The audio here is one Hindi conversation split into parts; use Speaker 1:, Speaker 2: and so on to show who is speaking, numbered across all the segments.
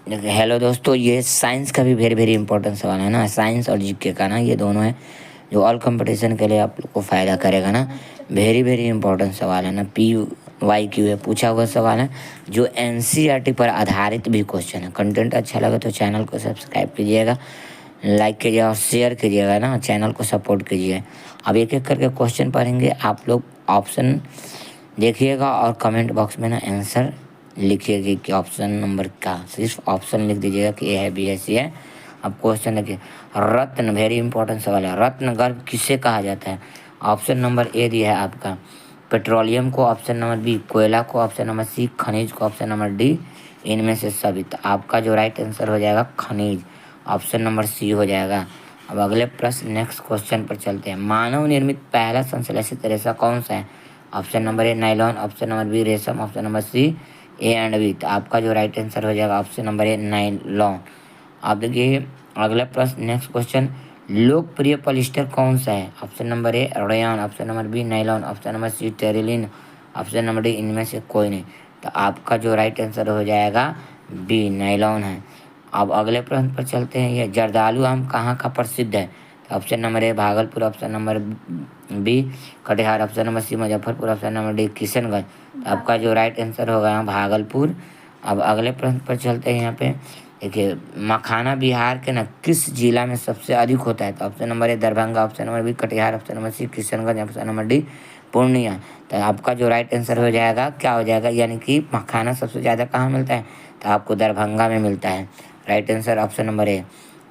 Speaker 1: देखिए हेलो दोस्तों, ये साइंस का भी वेरी वेरी इंपॉर्टेंट सवाल है ना। साइंस और जीके का ना, ये दोनों है जो ऑल कंपटीशन के लिए आप लोग को फ़ायदा करेगा ना। वेरी वेरी इंपॉर्टेंट सवाल है ना। PYQ है, पूछा हुआ सवाल है जो NCERT पर आधारित भी क्वेश्चन है। कंटेंट अच्छा लगे तो चैनल को सब्सक्राइब कीजिएगा, लाइक कीजिए और शेयर कीजिएगा ना, चैनल को सपोर्ट कीजिए। अब एक एक करके क्वेश्चन पढ़ेंगे, आप लोग ऑप्शन देखिएगा और कमेंट बॉक्स में ना आंसर लिखिएगा कि ऑप्शन नंबर का, सिर्फ ऑप्शन लिख दीजिएगा कि ए है, बी है, सी है। अब क्वेश्चन देखिए, रत्न, वेरी इंपॉर्टेंट सवाल है। रत्न गर्भ किसे कहा जाता है? ऑप्शन नंबर ए दिया है आपका पेट्रोलियम को, ऑप्शन नंबर बी कोयला को, ऑप्शन नंबर सी खनिज को, ऑप्शन नंबर डी इनमें से सभी। तो आपका जो राइट आंसर हो जाएगा खनिज, ऑप्शन नंबर सी हो जाएगा। अब अगले प्रश्न नेक्स्ट क्वेश्चन पर चलते हैं। मानव निर्मित पहला संश्लेषित रेशा कौन सा है? Option number A nylon, option number B रेशम, option number C A and B. तो आपका जो राइट आंसर हो जाएगा ऑप्शन नंबर ए नाइलॉन। आप देखिए अगला प्रश्न नेक्स्ट क्वेश्चन, लोकप्रिय पॉलिस्टर कौन सा है? Option number A rayon, option number B nylon, option number C terylene, option number D इनमें से कोई नहीं। तो आपका जो राइट आंसर हो जाएगा बी नाइलॉन है। अब अगले प्रश्न पर चलते हैं। ये जर्दालू आम कहाँ का प्रसिद्ध है? तो option number A Bhagalpur, option number B Katihar, option number C Muzaffarpur, option number D Kishanganj. तो आपका जो राइट आंसर होगा यहाँ भागलपुर। अब अगले प्रश्न पर चलते हैं। यहाँ पे देखिए मखाना बिहार के ना किस जिला में सबसे अधिक होता है? तो option number A Darbhanga, option number B Katihar, option number C Kishanganj, option number D Purnia. तो आपका जो राइट आंसर हो जाएगा क्या हो जाएगा, यानी कि मखाना सबसे ज़्यादा कहाँ मिलता है? तो आपको दरभंगा में मिलता है। राइट आंसर ऑप्शन नंबर ए।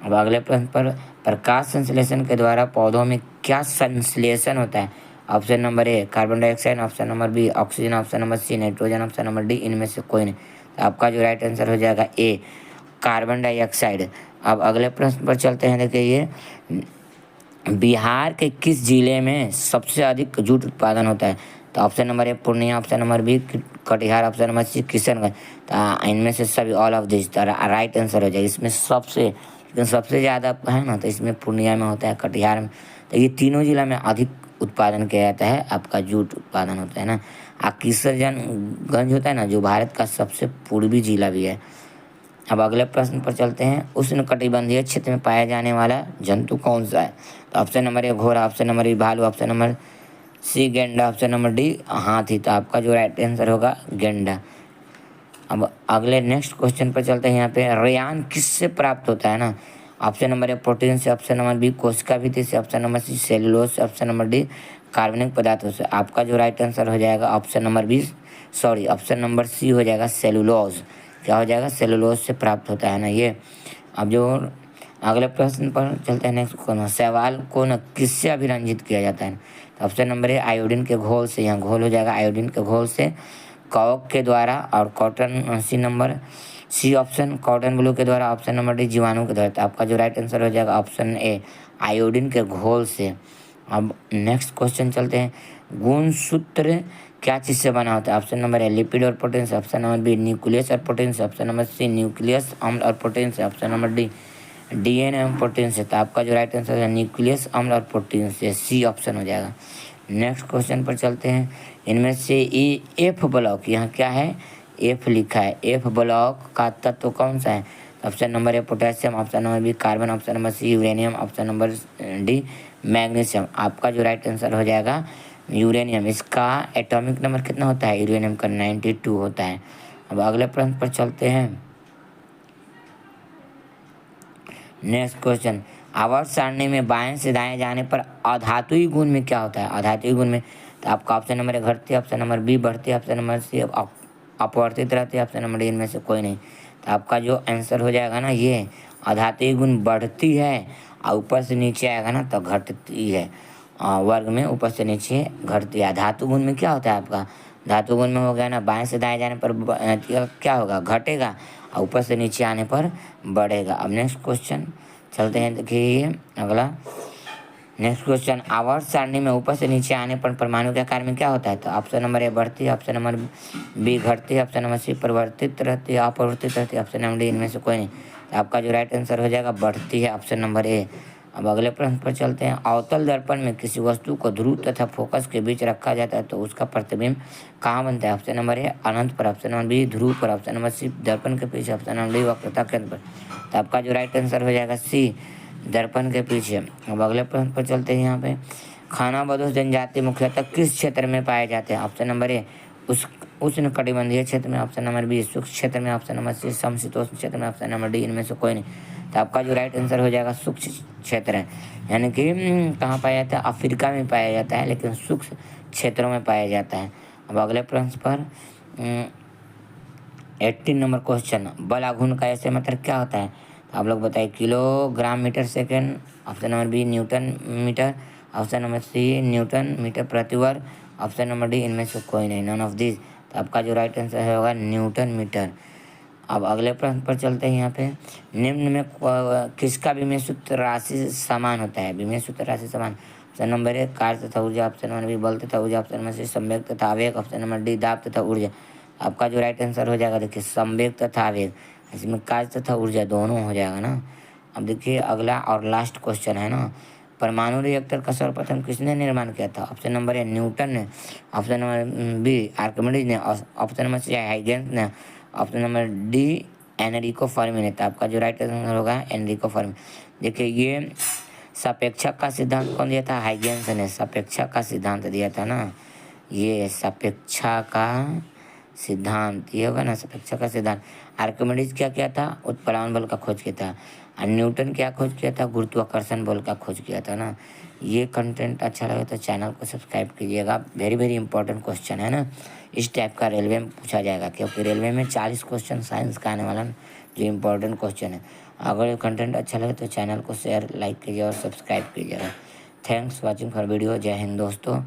Speaker 1: अब अगले प्रश्न पर, प्रकाश संश्लेषण के द्वारा पौधों में क्या संश्लेषण होता है? Option number A carbon dioxide, option number B oxygen, option number C nitrogen, option number D इनमें से कोई नहीं। तो आपका जो राइट आंसर हो जाएगा ए कार्बन डाइऑक्साइड। अब अगले प्रश्न पर चलते हैं। देखिए ये बिहार के किस जिले में सबसे अधिक जूट उत्पादन होता है? तो option number A Purnia, option number B Katihar, option number C Kishanganj. तो इनमें से सभी all of this right answer हो जाएगा। इसमें सबसे लेकिन सबसे ज़्यादा है ना, तो इसमें पूर्णिया में होता है, कटिहार में। तो ये तीनों जिला में अधिक उत्पादन किया जाता है, आपका जूट उत्पादन होता है ना। किशनगंज होता है ना, जो भारत का सबसे पूर्वी जिला भी है। अब अगले प्रश्न पर चलते हैं। उष्णकटिबंधीय क्षेत्र में पाया जाने वाला जंतु कौन सा है? तो ऑप्शन नंबर ए घोड़ा, ऑप्शन नंबर बी भालू, ऑप्शन नंबर सी गेंडा, ऑप्शन नंबर डी हाथी। तो आपका जो राइट आंसर होगा गेंडा। अब अगले नेक्स्ट क्वेश्चन पर चलते हैं। यहाँ पे रेयान किससे प्राप्त होता है ना? ऑप्शन नंबर ए प्रोटीन से, ऑप्शन नंबर बी कोशिका भित्ति से, ऑप्शन नंबर सी सेलुलोज से, ऑप्शन नंबर डी कार्बनिक पदार्थों से। आपका जो राइट आंसर हो जाएगा option number B option number C हो जाएगा सेलुलोज। क्या हो जाएगा? सेलुलोज से प्राप्त होता है ना ये। अब जो अगले प्रश्न पर चलते हैं नेक्स्ट सवाल को न किससे अभिरंजित किया जाता है? तो ऑप्शन नंबर ए आयोडीन के घोल से, यहाँ घोल हो जाएगा आयोडीन के घोल से, कॉक के द्वारा, और cotton C option cotton blue के द्वारा, ऑप्शन नंबर डी जीवाणु के द्वारा। तो आपका जो राइट आंसर हो जाएगा ऑप्शन ए आयोडीन के घोल से। अब नेक्स्ट क्वेश्चन चलते हैं। गुणसूत्र क्या चीज़ से बना होता है? ऑप्शन नंबर ए लिपिड और प्रोटीन से, ऑप्शन नंबर बी न्यूक्लियस और प्रोटीन से, ऑप्शन नंबर सी न्यूक्लियस अम्ल और प्रोटीन से, ऑप्शन नंबर डी DNA एवं प्रोटीन से। तो आपका जो राइट आंसर है न्यूक्लियस अम्ल और प्रोटीन से, सी ऑप्शन हो जाएगा। नेक्स्ट क्वेश्चन पर चलते हैं। इनमें से ई एफ ब्लॉक, यहाँ क्या है? एफ लिखा है। एफ ब्लॉक का तत्व कौन सा है? Option number A potassium, option number B carbon, option number C uranium, option number D magnesium. आपका जो राइट आंसर हो जाएगा यूरेनियम। इसका एटॉमिक नंबर कितना होता है यूरेनियम का? 92 होता है। अब अगले प्रश्न पर चलते हैं। नेक्स्ट क्वेश्चन, आवर्त सारणी में बाएं से दाएं जाने पर अधातुई गुण में क्या होता है? अधातुई गुण में तो आपका ऑप्शन नंबर ए घटती, ऑप्शन नंबर बी बढ़ती, ऑप्शन नंबर सी अपवर्तित रहती है, ऑप्शन नंबर डी इनमें से कोई नहीं। तो आपका जो आंसर हो जाएगा ना ये अधातुई गुण बढ़ती है, और ऊपर से नीचे आएगा ना तो घटती है। वर्ग में ऊपर से नीचे घटती है। धातु गुण में क्या होता है आपका? धातु गुण में हो गया ना, बाएं से दाएं जाने पर क्या होगा? घटेगा, और ऊपर से नीचे आने पर बढ़ेगा। अब नेक्स्ट क्वेश्चन चलते हैं। देखिए अगला नेक्स्ट क्वेश्चन, आवर्त सारणी में ऊपर से नीचे आने पर परमाणु के आकार में क्या होता है? तो ऑप्शन नंबर ए बढ़ती है, ऑप्शन नंबर बी घटती है, ऑप्शन नंबर सी परिवर्तित रहती है, अपरिवर्तित रहती है, ऑप्शन नंबर डी इनमें से कोई नहीं। तो आपका जो राइट आंसर हो जाएगा बढ़ती है, ऑप्शन नंबर ए। अब अगले प्रश्न पर चलते हैं। अवतल दर्पण में किसी वस्तु को ध्रुव तथा फोकस के बीच रखा जाता है तो उसका प्रतिबिंब कहाँ बनता है? ऑप्शन नंबर ए अनंत पर, ऑप्शन नंबर बी ध्रुव पर, ऑप्शन नंबर सी दर्पण के पीछे, ऑप्शन नंबर डी वक्रता केंद्र पर। तो आपका जो राइट आंसर हो जाएगा सी दर्पण के पीछे। अब अगले प्रश्न पर चलते हैं। यहाँ पे खानाबदोश जनजाति मुख्यतः किस क्षेत्र में पाए जाते हैं? ऑप्शन नंबर ए उष्ण कटिबंधीय क्षेत्र में, ऑप्शन नंबर बी शुष्क क्षेत्र में, ऑप्शन नंबर सी समशीतोष्ण क्षेत्र में, ऑप्शन नंबर डी इनमें से कोई नहीं। तो आपका जो राइट आंसर हो जाएगा शुष्क क्षेत्र है, यानी कि कहाँ पाया जाता है? अफ्रीका में पाया जाता है, लेकिन शुष्क क्षेत्रों में पाया जाता है। अब अगले प्रश्न पर 18 नंबर क्वेश्चन, बल आघूर्ण का ऐसे मतलब क्या होता है? तो आप लोग बताइए। Kilogram metre second, option number B newton metre, option number C newton metre प्रति वर्ग, ऑप्शन नंबर डी इनमें से कोई नहीं, नन ऑफ दिस। तो आपका जो राइट आंसर होगा न्यूटन मीटर। अब अगले प्रश्न पर चलते हैं। यहाँ पे निम्न में किसका विमेय सूत्र राशि समान होता है? विमेय सूत्र राशि समान, ऑप्शन नंबर ए कार्य तथा ऊर्जा, ऑप्शन नंबर बी बल तथा ऊर्जा, ऑप्शन नंबर सी संवेग तथा आवेग, ऑप्शन नंबर डी दाब तथा ऊर्जा। आपका जो राइट आंसर हो जाएगा, देखिए संवेग तथा आवेग, इसमें कार्य तथा ऊर्जा दोनों हो जाएगा ना। अब देखिए अगला और लास्ट क्वेश्चन है ना, परमाणु रिएक्टर का सर्वप्रथम किसने निर्माण किया था? ऑप्शन नंबर ए न्यूटन ने, ऑप्शन नंबर बी आर्किमिडीज ने, ऑप्शन नंबर सी हाइगेंस ने, option number D Enrico Fermi ने। तो आपका जो राइट आंसर होगा एनरिको फर्मी। देखिए ये सापेक्षक का सिद्धांत कौन दिया था? हाइगेंस ने सापेक्षक का सिद्धांत दिया था ना। ये सापेक्षा का सिद्धांत, ये होगा ना सापेक्षा का सिद्धांत। आर्किमिडीज क्या किया था? उत्प्लावन बल का खोज किया था। और न्यूटन क्या खोज किया था? गुरुत्वाकर्षण बल का खोज किया था ना। ये कंटेंट अच्छा लगे तो चैनल को सब्सक्राइब कीजिएगा। वेरी वेरी इंपॉर्टेंट क्वेश्चन है ना, इस टाइप का रेलवे में पूछा जाएगा, क्योंकि रेलवे में 40 क्वेश्चन साइंस का आने वाला है, जो इंपॉर्टेंट क्वेश्चन है। अगर कंटेंट अच्छा लगे तो चैनल को शेयर लाइक कीजिए और सब्सक्राइब कीजिएगा। Thanks watching for video. जय हिंद दोस्तों।